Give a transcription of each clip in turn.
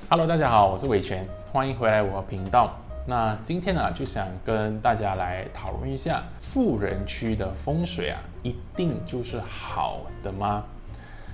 Hello， 大家好，我是伟权，欢迎回来我的频道。那今天呢，就想跟大家来讨论一下富人区的风水啊，一定就是好的吗？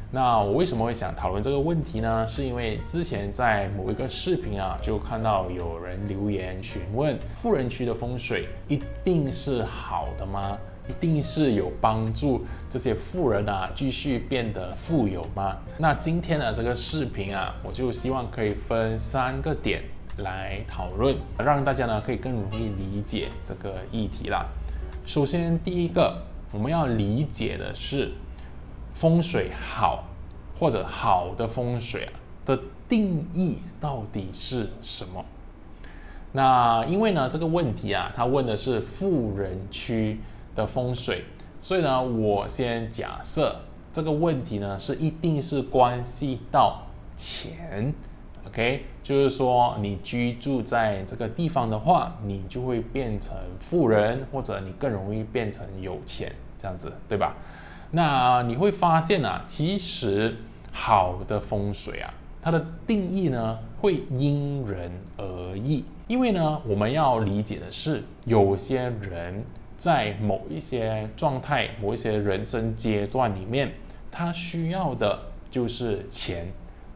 那我为什么会想讨论这个问题呢？是因为之前在某一个视频啊，就看到有人留言询问，富人区的风水一定是好的吗？一定是有帮助这些富人啊继续变得富有吗？那今天的这个视频啊，我就希望可以分3个点来讨论，让大家呢可以更容易理解这个议题啦。首先，第一个我们要理解的是风水好或者好的风水的定义到底是什么？那因为呢这个问题啊，他问的是富人区的风水，所以呢，我先假设这个问题呢一定是关系到钱 ，OK， 就是说你居住在这个地方的话，你就会变成富人，或者你更容易变成有钱，这样子，对吧？那你会发现啊，其实好的风水啊，它的定义呢会因人而异，因为呢，我们要理解的是，有些人在某一些状态、某一些人生阶段里面，他需要的就是钱，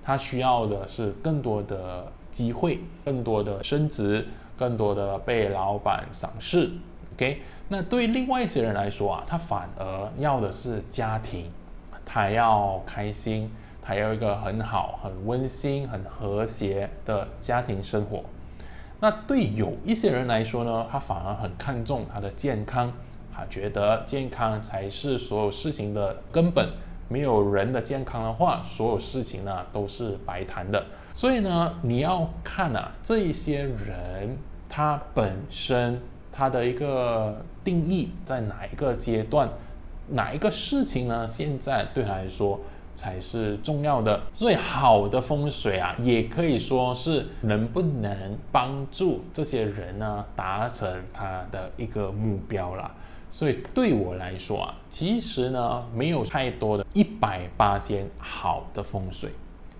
他需要的是更多的机会、更多的升职、更多的被老板赏识。OK， 那对另外一些人来说啊，他反而要的是家庭，他要开心，他要一个很好、很温馨、很和谐的家庭生活。那对有一些人来说呢，他反而很看重他的健康，他觉得健康才是所有事情的根本，没有人的健康的话，所有事情呢都是白谈的。所以呢，你要看啊，这一些人他本身他的一个定义在哪一个阶段，哪一个事情呢，现在对他来说才是重要的。所以好的风水啊，也可以说是能不能帮助这些人呢达成他的一个目标啦。所以对我来说啊，其实呢没有太多的100%好的风水，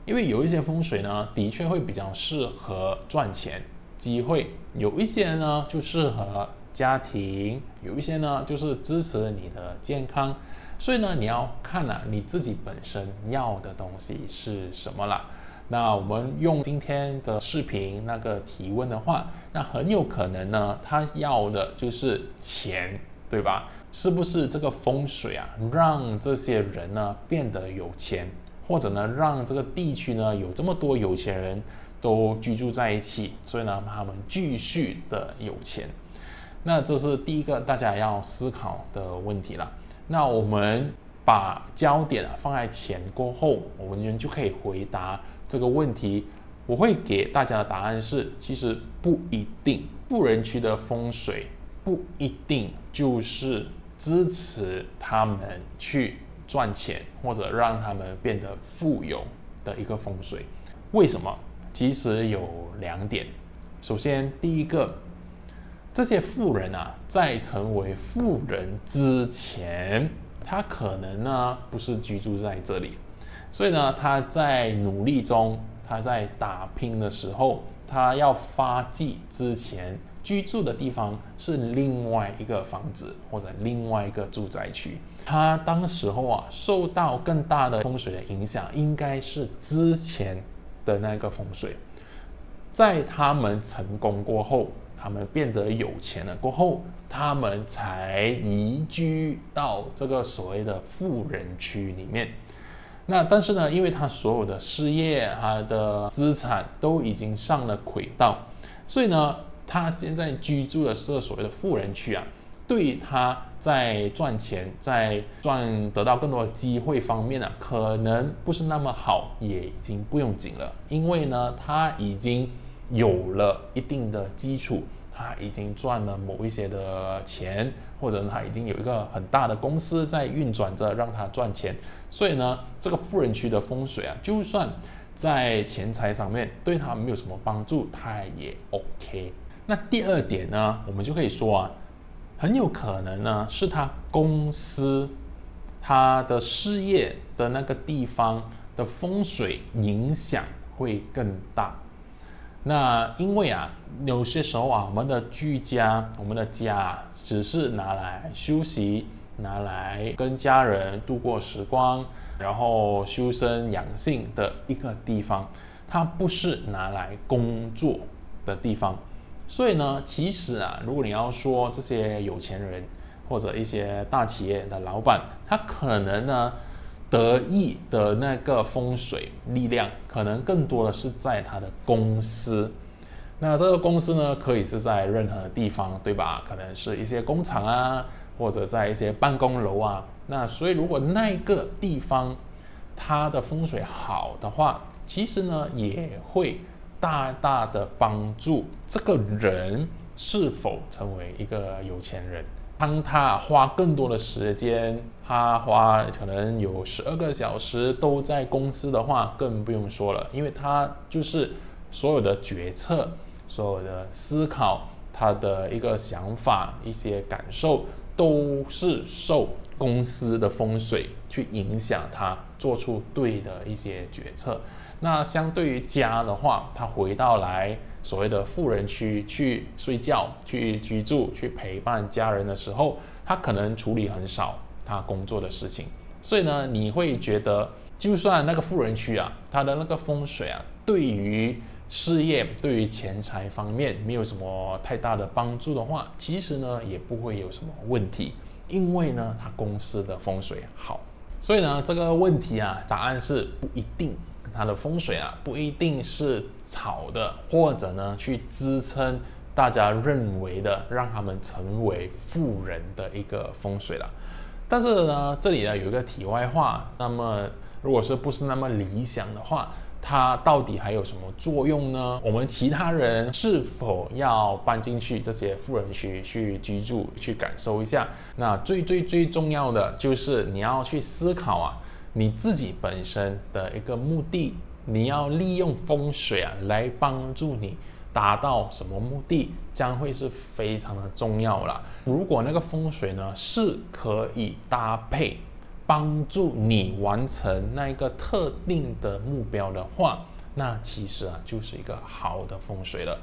因为有一些风水呢的确会比较适合赚钱机会，有一些呢就适合家庭，有一些呢就是支持你的健康。所以呢，你要看啊，你自己本身要的东西是什么啦。那我们用今天的视频那个提问的话，那很有可能呢，他要的就是钱，对吧？是不是这个风水啊，让这些人呢变得有钱，或者呢让这个地区呢有这么多有钱人都居住在一起，所以呢他们继续的有钱。那这是第一个大家要思考的问题啦。那我们把焦点放在钱过后，我们就可以回答这个问题。我会给大家的答案是，其实不一定，富人区的风水不一定就是支持他们去赚钱，或者让他们变得富有的一个风水。为什么？其实有2点。首先，第一个，这些富人啊，在成为富人之前，他可能呢不是居住在这里，所以呢他在努力中，他在打拼的时候，他要发迹之前居住的地方是另外一个房子或者另外一个住宅区。他当时候啊受到更大的风水的影响，应该是之前的那个风水。在他们成功过后，他们变得有钱了过后，他们才移居到这个所谓的富人区里面。那但是呢，因为他所有的事业、他的资产都已经上了轨道，所以呢，他现在居住的这个所谓的富人区啊，对于他在赚钱、在得到更多的机会方面啊，可能不是那么好，也已经不用紧了，因为呢，他已经有了一定的基础，他已经赚了某一些的钱，或者他已经有一个很大的公司在运转着，让他赚钱。所以呢，这个富人区的风水啊，就算在钱财上面对他没有什么帮助，他也 OK。那第2点呢，我们就可以说啊，很有可能呢是他公司、他的事业的那个地方的风水影响会更大。那因为啊，有些时候啊，我们的居家，我们的家只是拿来休息，拿来跟家人度过时光，然后修身养性的一个地方，它不是拿来工作的地方。所以呢，其实啊，如果你要说这些有钱人或者一些大企业的老板，他可能呢得意的那个风水力量，可能更多的是在他的公司。那这个公司呢，可以是在任何地方，对吧？可能是一些工厂啊，或者在一些办公楼啊。那所以如果那个地方它的风水好的话，其实呢也会大大的帮助这个人是否成为一个有钱人。当他花更多的时间，他花可能有12个小时都在公司的话，更不用说了，因为他就是所有的决策、所有的思考，他的一个想法、一些感受，都是受公司的风水去影响他做出对的一些决策。那相对于家的话，他回到来所谓的富人区去睡觉、去居住、去陪伴家人的时候，他可能处理很少他工作的事情。所以呢，你会觉得，就算那个富人区啊，它的那个风水啊，对于事业、对于钱财方面没有什么太大的帮助的话，其实呢也不会有什么问题，因为呢，他公司的风水好。所以呢，这个问题啊，答案是不一定。它的风水啊，不一定是好的，或者呢，去支撑大家认为的，让他们成为富人的一个风水了。但是呢，这里呢有一个题外话，那么如果不是那么理想的话，它到底还有什么作用呢？我们其他人是否要搬进去这些富人区去居住、去感受一下？那最重要的就是你要去思考啊。你自己本身的一个目的，你要利用风水啊来帮助你达到什么目的，将会是非常的重要啦。如果那个风水呢是可以搭配帮助你完成那一个特定的目标的话，那其实啊就是一个好的风水了。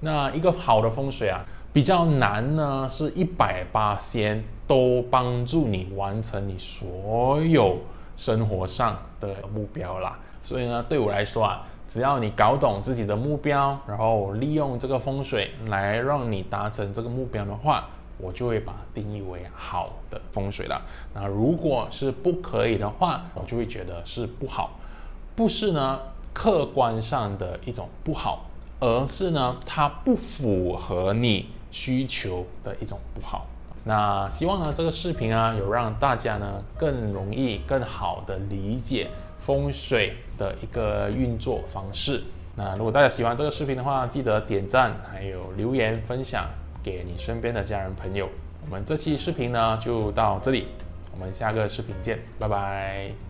那一个好的风水啊，比较难呢是100%都帮助你完成你所有生活上的目标啦。所以呢，对我来说啊，只要你搞懂自己的目标，然后利用这个风水来让你达成这个目标的话，我就会把它定义为好的风水了。那如果是不可以的话，我就会觉得是不好，不是呢客观上的一种不好，而是呢它不符合你需求的一种不好。那希望呢这个视频啊有让大家呢更容易、更好的理解风水的一个运作方式。那如果大家喜欢这个视频的话，记得点赞，还有留言分享给你身边的家人朋友。我们这期视频呢就到这里，我们下个视频见，拜拜。